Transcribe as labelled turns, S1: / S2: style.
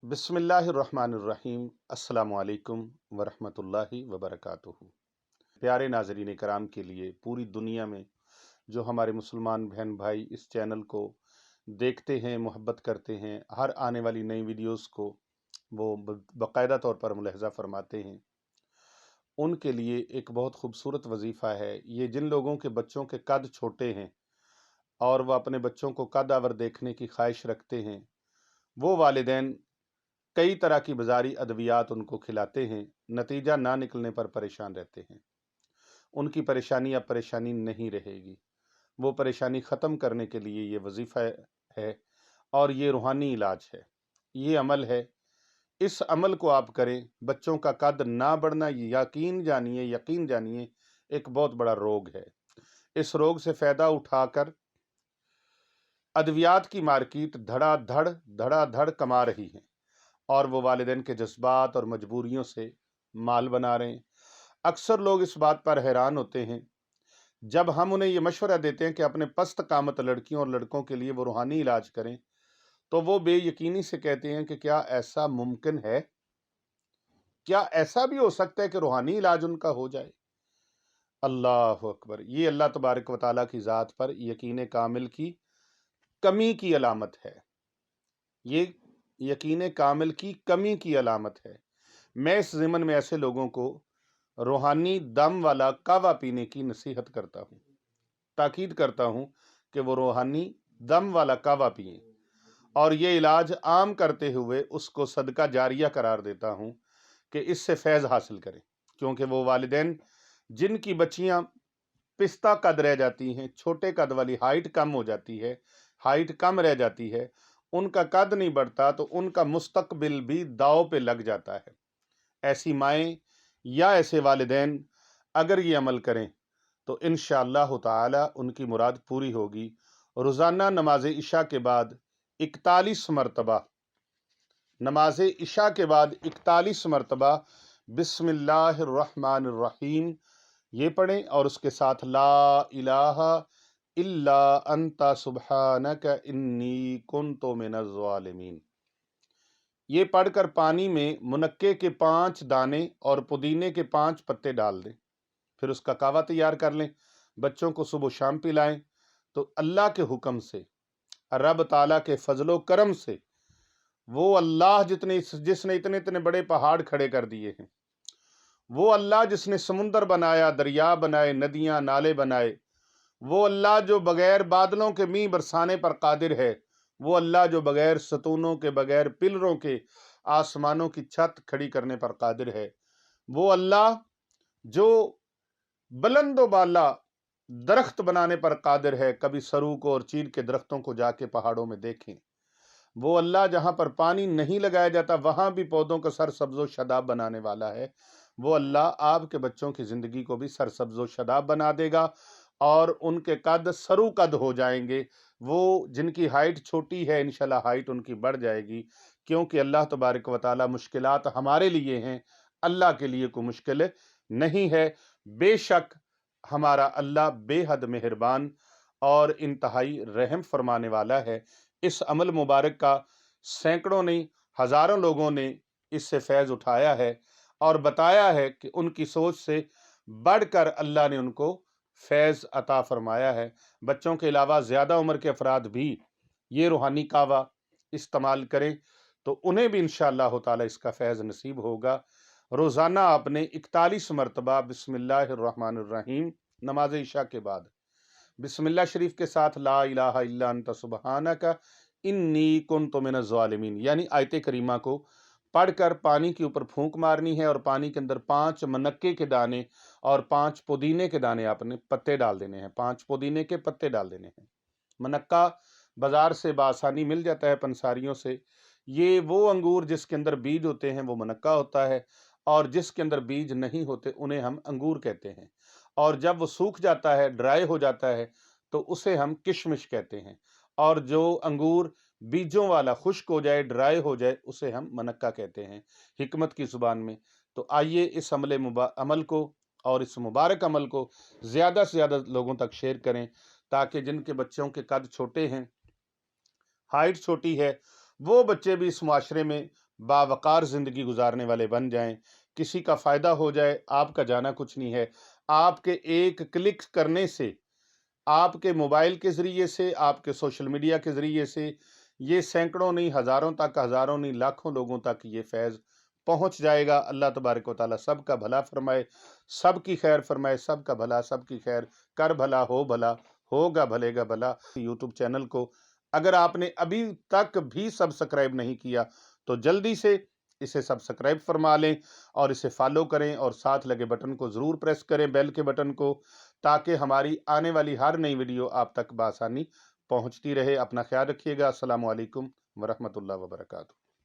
S1: बिस्मिल्लाहिर्रहमानिर्रहीम। अस्सलामु अलैकुम वरहमतुल्लाहि वबरकातुहू। प्यारे नाजरीन कराम के लिए पूरी दुनिया में जो हमारे मुसलमान बहन भाई इस चैनल को देखते हैं, मोहब्बत करते हैं, हर आने वाली नई वीडियोस को वो बाकायदा तौर पर मुलाहजा फरमाते हैं, उनके लिए एक बहुत खूबसूरत वजीफ़ा है। ये जिन लोगों के बच्चों के कद छोटे हैं और वह अपने बच्चों को कदावर देखने की ख्वाहिश रखते हैं, वो वालिदैन कई तरह की बाजारी अद्वियात उनको खिलाते हैं, नतीजा ना निकलने पर परेशान रहते हैं। उनकी परेशानी अब परेशानी नहीं रहेगी। वो परेशानी ख़त्म करने के लिए ये वजीफ़ा है और ये रूहानी इलाज है, ये अमल है। इस अमल को आप करें, बच्चों का कद ना बढ़ना यकीन जानिए एक बहुत बड़ा रोग है। इस रोग से फ़ायदा उठाकर अद्वियात की मार्केट धड़ाधड़ कमा रही है और वो वालिदैन के जज्बात और मजबूरियों से माल बना रहे हैं। अक्सर लोग इस बात पर हैरान होते हैं जब हम उन्हें ये मशवरा देते हैं कि अपने पस्त कामत लड़कियों और लड़कों के लिए वो रूहानी इलाज करें, तो वो बेयकीनी से कहते हैं कि क्या ऐसा मुमकिन है? क्या ऐसा भी हो सकता है कि रूहानी इलाज उनका हो जाए? अल्लाह अकबर। ये अल्लाह तबारक व तआला की ज़ात पर यकीन कामिल की कमी की अलामत है। ये यकीन कामिल की कमी की अलामत है। मैं इस ज़िमन में ऐसे लोगों को रूहानी दम वाला कावा पीने की नसीहत करता हूँ, ताकीद करता हूँ कि वो रूहानी दम वाला कावा पिएं और ये इलाज आम करते हुए उसको सदका जारिया करार देता हूँ कि इससे फैज़ हासिल करें। क्योंकि वो वालिदैन जिनकी बच्चियाँ पिस्ता कद रह जाती हैं, छोटे कद वाली, हाइट कम हो जाती है, हाइट कम रह जाती है, उनका कद नहीं बढ़ता, तो उनका मुस्तकबिल भी दांव पे लग जाता है। ऐसी माएँ या ऐसे वालिदैन अगर ये अमल करें तो इंशाअल्लाह ताला उनकी मुराद पूरी होगी। रोज़ाना नमाज इशा के बाद 41 मरतबा, नमाज इशा के बाद 41 मरतबा बिस्मिल्लाहिर्रहमानिर्रहीम ये पढ़ें और उसके साथ ला इलाहा इल्ला अंता सुब्हानक इन्नी कुन्तु मिनज़ ज़ालिमीन ये पढ़कर पानी में मुनक्के के 5 दाने और पुदीने के 5 पत्ते डाल दें, फिर उसका कावा तैयार कर लें, बच्चों को सुबह शाम पिलाएं। तो अल्लाह के हुक्म से, रब ताला के फजलो करम से, वो अल्लाह जिसने इतने इतने बड़े पहाड़ खड़े कर दिए हैं, वो अल्लाह जिसने समुंदर बनाया, दरिया बनाए, नदियां नाले बनाए, वो अल्लाह जो बगैर बादलों के मींह बरसाने पर कादिर है, वो अल्लाह जो बगैर सतूनों के, बगैर पिलरों के आसमानों की छत खड़ी करने पर कादिर है, वो अल्लाह जो बुलंद बाला दरख्त बनाने पर कादिर है। कभी सरूक और चीड़ के दरख्तों को जाके पहाड़ों में देखें। वो अल्लाह जहां पर पानी नहीं लगाया जाता वहां भी पौधों का सरसब्जो शदाब बनाने वाला है। वो अल्लाह आपके बच्चों की जिंदगी को भी सरसब्जो शदाब बना देगा और उनके कद सरू कद हो जाएंगे। वो जिनकी हाइट छोटी है इंशाल्लाह हाइट उनकी बढ़ जाएगी, क्योंकि अल्लाह तबारक व तआला मुश्किलात हमारे लिए हैं, अल्लाह के लिए कोई मुश्किल नहीं है। बेशक हमारा अल्लाह बेहद मेहरबान और इंतहाई रहम फरमाने वाला है। इस अमल मुबारक का सैकड़ों नहीं हजारों लोगों ने इससे फैज़ उठाया है और बताया है कि उनकी सोच से बढ़कर अल्लाह ने उनको फैज़ अता फरमाया है। बच्चों के अलावा ज़्यादा उम्र के अफराद भी ये रूहानी कावा इस्तेमाल करें तो उन्हें भी इंशाअल्लाह ताला इसका फैज़ नसीब होगा। रोज़ाना आपने 41 मरतबा बिस्मिल्लाहिर्रहमानिर्रहीम नमाज इशा के बाद बिस्मिल्लाह शरीफ के साथ ला इलाहा इल्ला अंता सुब्हानका इन्नी कुन्तु मिनज़ ज़ालिमीन यानी आयत करीमा को पढ़कर पानी के ऊपर फूंक मारनी है और पानी के अंदर 5 मनक्के के दाने और 5 पुदीने के दाने आपने पत्ते डाल देने हैं, 5 पुदीने के पत्ते डाल देने हैं। मनक्का बाजार से बासानी मिल जाता है, पंसारियों से। ये वो अंगूर जिसके अंदर बीज होते हैं वो मनक्का होता है और जिसके अंदर बीज नहीं होते उन्हें हम अंगूर कहते हैं। और जब वो सूख जाता है, ड्राई हो जाता है, तो उसे हम किशमिश कहते हैं। और जो अंगूर बीजों वाला खुश्क हो जाए, ड्राई हो जाए, उसे हम मनक्का कहते हैं हिकमत की ज़ुबान में। तो आइए इस अमल को और इस मुबारक अमल को ज़्यादा से ज़्यादा लोगों तक शेयर करें, ताकि जिनके बच्चों के कद छोटे हैं, हाइट छोटी है, वो बच्चे भी इस मुआशरे में बावकार ज़िंदगी गुजारने वाले बन जाएं, किसी का फ़ायदा हो जाए, आपका जाना कुछ नहीं है। आपके एक क्लिक करने से, आपके मोबाइल के ज़रिए से, आपके सोशल मीडिया के ज़रिए से, ये सैकड़ों नहीं, हज़ारों नहीं, लाखों लोगों तक ये फैज़ पहुँच जाएगा। अल्लाह तबारक व तआला सबका भला फ़रमाए, सबकी खैर फ़रमाए, सबका भला, सबकी खैर, कर भला, होगा भले का भला। यूट्यूब चैनल को अगर आपने अभी तक भी सब्सक्राइब नहीं किया, तो जल्दी से इसे सब्सक्राइब फरमा लें और इसे फॉलो करें और साथ लगे बटन को ज़रूर प्रेस करें, बेल के बटन को, ताकि हमारी आने वाली हर नई वीडियो आप तक बआसानी पहुंचती रहे। अपना ख्याल रखिएगा। अस्सलामु अलैकुम वरहमतुल्लाहि वबरकातुहू।